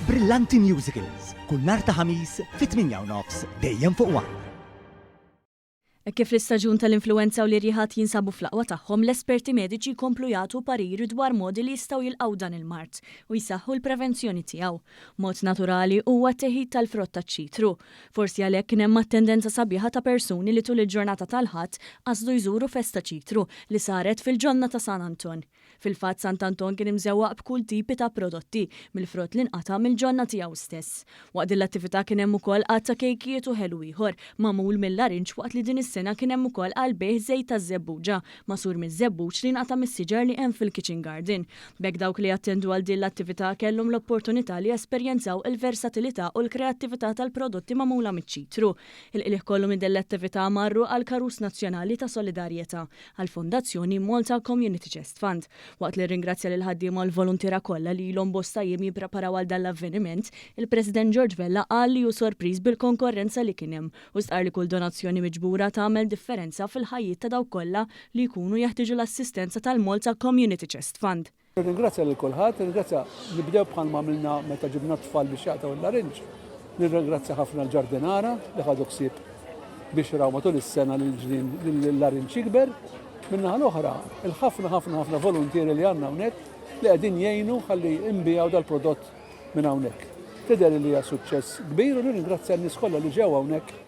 Brillanti Musicals, kull nhar ta' ħamis fit-8:30 dejjem fuq One. Kif l-istaġun tal-influenza u l-irjiħat jinsabu fl-aqwa tagħhom, l-esperti mediċi jkomplu jagħtu pariri dwar modi li jistgħu jilqgħu dan il-mart u jsaħħu l-prevenzjoni tiegħu. Mod naturali huwa t-teħid tal-frott taċ-ċitru. Forsi għalhekk kien hemm tendenza sabiħa ta' persuni li tul il-ġurnata tal-Ħadd qasdu jżuru festa ċitru li saret fil-ġonna ta' San Anton. Fil-fatt Sant Anton kien imżewwaq b'kull tipi ta' prodotti mill-frott li nqata' mill-ġonna tiegħu stess. Waqt l-attività kien hemm ukoll qatt ta' kejkiet u ħelu ieħor magħmul mill-larinġ waqt li din is-sena kien hemm ukoll qalbejh żejt ta' żebbuġa masur miż-żebbuġ li nqata' mis-siġar li hemm fil-kitchen garden. B'hekk dawk li attendu għal din l-attività kellhom l-opportunità li jesperjenzaw il-versatilità u l-kreattività tal-prodotti magħmula miċ-ċitru. Il-qlieħ kollu minn din l-attività marru għal Karus Nazzjonali ta' Solidarjetà għall-Fondazzjoni Malta Community Chest Fund. Waqt li ringrazzja lil ħaddiema l volontira kollha li ilhom bosta jiem jippreparaw għal dan l-avveniment, il-President George Vella qal li hu sorpriż bil-konkorrenza li kien hemm u stqar li kull donazzjoni miġbura tagħmel differenza fil-ħajjiet ta' dawk kollha li jkunu jeħtieġu l-assistenza tal-Malta Community Chest Fund. Ringrazzja lil kulħadd, ringrazzja nibdew bħalma għamilna meta ġibna tfal biex jaqtaw il-larinġ. Nirringrazzja ħafna l-ġardinara li ħadu ksieb biex raw matul is-sena l-larinġ jikber. Minnaħa l-oħra, il-ħafna volontieri li għandna hawnhekk li qegħdin jgħinu ħalli nbijaw dal-prodott minn hawnhekk. Tidher li hija suċċess kbir u nirringrazzja n-nies kollha li ġew hawnhekk